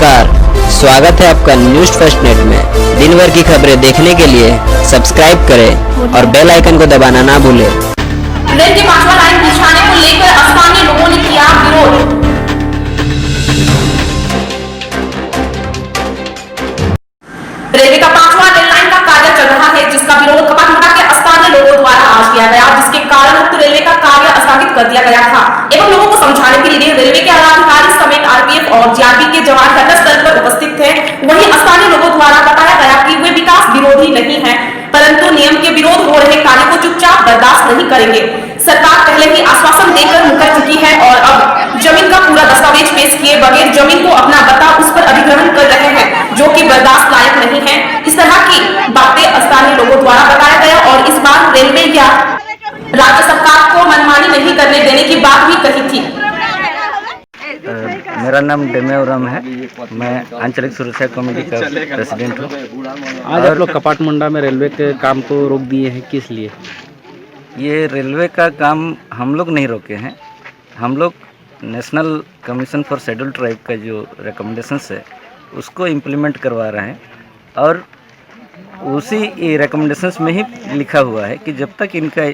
नमस्कार, स्वागत है आपका न्यूज़ फर्स्ट नेट में। दिन भर की खबरें देखने के लिए सब्सक्राइब करें और बेल आइकन को दबाना ना भूलें। रेल के 5वां लाइन बिछाने को लेकर स्थानीय लोगों ने किया विरोध। रेलवे का 5वां रेल लाइन का कार्य चल रहा है, जिसका विरोध कपाटमुंडा के स्थानीय लोगों द्वारा आज किया गया, जिसके कारण उक्त रेलवे का कार्य स्थगित कर दिया गया था एवं लोगों को समझाने के लिए रेलवे के अधिकारी समेत आरपीएफ और जीआरपी के जवान घटनास्थल पर उपस्थित थे। वहीं स्थानीय लोगों द्वारा बताया गया कि वे विकास विरोधी नहीं है, परंतु नियम के विरोध हो रहे कार्य को चुपचाप बर्दाश्त नहीं करेंगे। सरकार पहले ही आश्वासन देकर मुकर चुकी है और अब जमीन का पूरा दस्तावेज पेश किए बगैर जमीन को अपना बता उस पर अधिग्रहण कर रहे हैं, जो कि बर्दाश्त लायक नहीं है। इस तरह की बातें स्थानीय लोगों द्वारा बताया गया और इस बार रेलवे या राज्य सरकार को मनमानी नहीं करने देने की बात भी कही थी। मेरा नाम डेमेवरम है, मैं आंचलिक सुरक्षा कमेटी का प्रेसिडेंट हूँ। आज आप लोग कपाटमुंडा में रेलवे के काम को रोक दिए हैं, किस लिए? ये रेलवे का काम हम लोग नहीं रोके हैं, हम लोग national commission for scheduled tribe का जो रिकमेंडेशंस है उसको इम्प्लीमेंट करवा रहे हैं। और उसी रिकमेंडेशंस में ही लिखा हुआ है कि जब तक इनका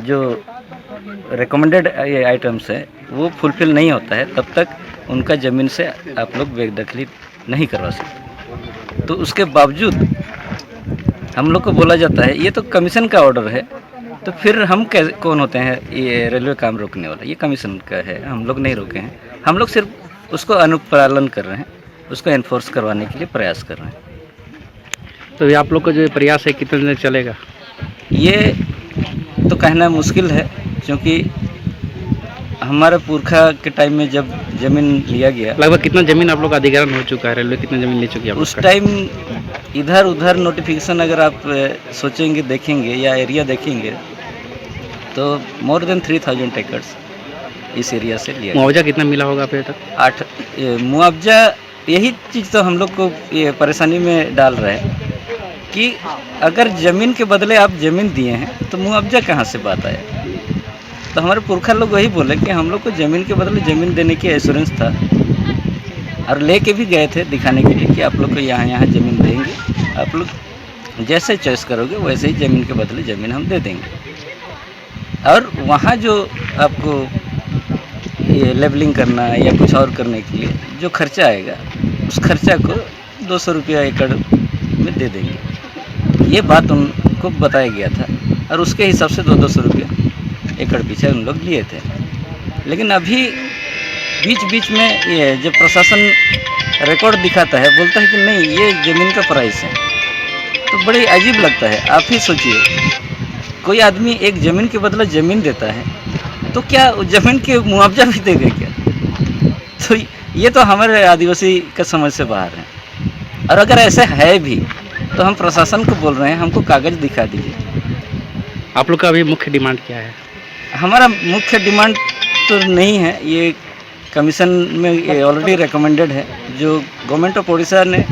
जो रिकमेंडेड आइटम्स है वो फुलफिल नहीं होता है तब तक उनका ज़मीन से आप लोग बेदखली नहीं करवा सकते। तो उसके बावजूद हम लोग को बोला जाता है ये तो कमीशन का ऑर्डर है, तो फिर हम कौन होते हैं ये रेलवे काम रोकने वाला? ये कमीशन का है, हम लोग नहीं रोके हैं। हम लोग सिर्फ उसको अनुपालन कर रहे हैं, उसको एनफोर्स करवाने के लिए प्रयास कर रहे हैं। तो ये आप लोग का जो प्रयास है कितने दिन चलेगा? ये तो कहना मुश्किल है, क्योंकि हमारे पुरखा के टाइम में जब ज़मीन लिया गया, लगभग कितना ज़मीन आप लोग का अधिग्रहण हो चुका है? रेलवे कितना ज़मीन ले चुकी है उस टाइम इधर उधर नोटिफिकेशन अगर आप सोचेंगे देखेंगे या एरिया देखेंगे तो मोर देन 3000 एकड़्स इस एरिया से लिया। मुआवजा कितना मिला होगा अभी तक? 8 मुआवजा, यही चीज़ तो हम लोग को ये परेशानी में डाल रहे हैं कि अगर ज़मीन के बदले आप ज़मीन दिए हैं तो मुआवजा कहाँ से बात आया? तो हमारे पुरखा लोग वही बोले कि हम लोग को ज़मीन के बदले ज़मीन देने की एश्योरेंस था और लेके भी गए थे दिखाने के लिए कि आप लोग को यहाँ ज़मीन देंगे, आप लोग जैसे चॉइस करोगे वैसे ही ज़मीन के बदले ज़मीन हम दे देंगे। और वहाँ जो आपको ये लेबलिंग करना है या कुछ और करने के लिए जो खर्चा आएगा उस खर्चा को 200 रुपया एकड़ में दे देंगे। ये बात उनको बताया गया था और उसके हिसाब से 200 रुपया एकड़ पीछे उन लोग लिए थे। लेकिन अभी बीच बीच में ये जब प्रशासन रिकॉर्ड दिखाता है, बोलता है कि नहीं ये ज़मीन का प्राइस है, तो बड़ी अजीब लगता है। आप ही सोचिए, कोई आदमी एक ज़मीन के बदले ज़मीन देता है तो क्या ज़मीन के मुआवजा भी देगा क्या? तो ये तो हमारे आदिवासी का समझ से बाहर है। और अगर ऐसे है भी तो हम प्रशासन को बोल रहे हैं हमको कागज़ दिखा दीजिए। आप लोग का अभी मुख्य डिमांड क्या है? हमारा मुख्य डिमांड तो नहीं है, ये कमीशन में ये ऑलरेडी रिकमेंडेड है, जो गवर्नमेंट ऑफ उड़ीसा ने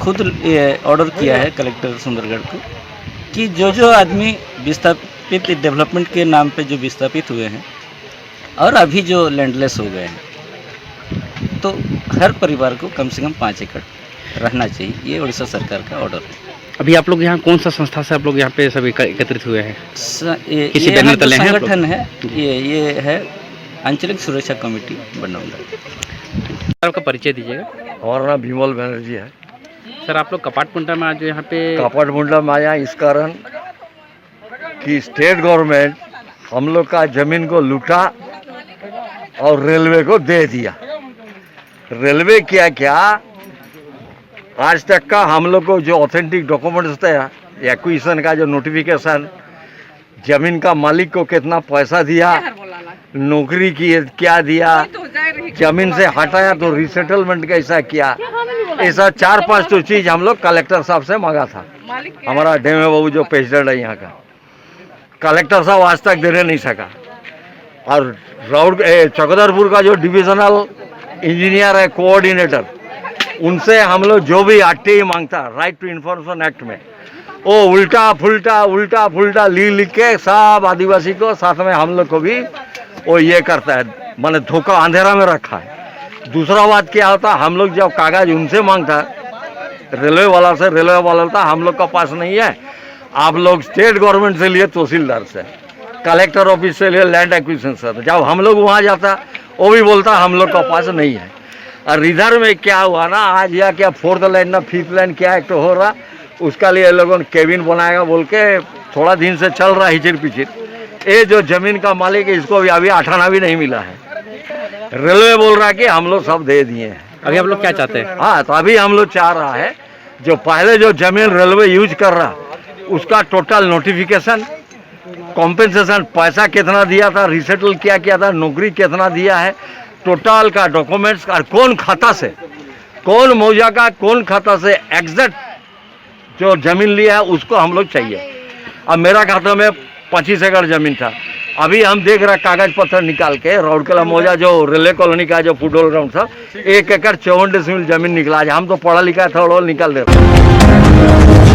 खुद ये ऑर्डर किया है कलेक्टर सुंदरगढ़ को कि जो आदमी विस्थापित डेवलपमेंट के नाम पे जो विस्थापित हुए हैं और अभी जो लैंडलेस हो गए हैं, तो हर परिवार को कम से कम 5 एकड़ रहना चाहिए। ये उड़ीसा सरकार का ऑर्डर है। अभी आप लोग यहाँ कौन सा संस्था से आप लोग यहाँ पे सभी एकत्रित हुए हैं? किसी बैनर तले हैं? संगठन है ये है आंचलिक सुरक्षा कमेटी बनौला। आपका परिचय दीजिएगा। हमारा नाम भीमल बनर्जी है। सर, आप लोग कपाटमुंडा में आज यहाँ पे कपाटमुंडा में आया इस कारण कि स्टेट गवर्नमेंट हम लोग का ज़मीन को लूटा और रेलवे को दे दिया। रेलवे क्या आज तक का हम लोग को जो ऑथेंटिक डॉक्यूमेंट्स होता है, एक्विजिशन का जो नोटिफिकेशन, ज़मीन का मालिक को कितना पैसा दिया, नौकरी की क्या दिया, ज़मीन से हटाया तो रिसेटलमेंट कैसा किया, ऐसा 4-5 तो चीज़ हम लोग कलेक्टर साहब से मांगा था। हमारा डेमे बाबू जो प्रेसिडेंट है यहाँ का, कलेक्टर साहब आज तक देने नहीं सका। और चकदरपुर का जो डिविजनल इंजीनियर है, कोऑर्डिनेटर, उनसे हम लोग जो भी आरटीआई मांगता, राइट टू इन्फॉर्मेशन एक्ट में, वो उल्टा फुल्टा लिख के सब आदिवासी को साथ में हम लोग को भी वो ये करता है, माने धोखा अंधेरा में रखा है। दूसरा बात क्या होता, हम लोग जब कागज उनसे मांगता रेलवे वाला से, रेलवे वाला बोलता हम लोग का पास नहीं है, आप लोग स्टेट गवर्नमेंट से लिए, तहसीलदार से, कलेक्टर ऑफिस से लिए, लैंड एक्विजिशन से। जब हम लोग वहाँ जाता वो भी बोलता हम लोग का पास नहीं है। और इधर में क्या हुआ ना, आज या क्या 4th लाइन ना 5th लाइन क्या एक तो हो रहा, उसका लिए लोगों ने केबिन बनाएगा बोल के थोड़ा दिन से चल रहा हिचिर पिचिर। ये जो जमीन का मालिक है इसको अभी 8 आना भी नहीं मिला है। रेलवे बोल रहा है कि हम लोग सब दे दिए हैं। अभी आप लोग क्या चाहते हैं? हाँ, तो अभी हम लोग चाह रहा है जो पहले जो जमीन रेलवे यूज कर रहा उसका टोटल नोटिफिकेशन, कॉम्पेंसेशन, पैसा कितना दिया था, रिसेटल क्या किया था, नौकरी कितना दिया है, टोटल का डॉक्यूमेंट्स और कौन खाता से, कौन मौजा का कौन खाता से एग्जैक्ट जो जमीन लिया है उसको हम लोग चाहिए। अब मेरा खाता में 25 एकड़ जमीन था, अभी हम देख रहे कागज पत्थर निकाल के राउरकेला मौजा जो रेलवे कॉलोनी का जो फुटबॉल ग्राउंड था 1 एकड़ 54 डेसिमल जमीन निकला। हम तो पढ़ा लिखा था और निकाल दे रहे।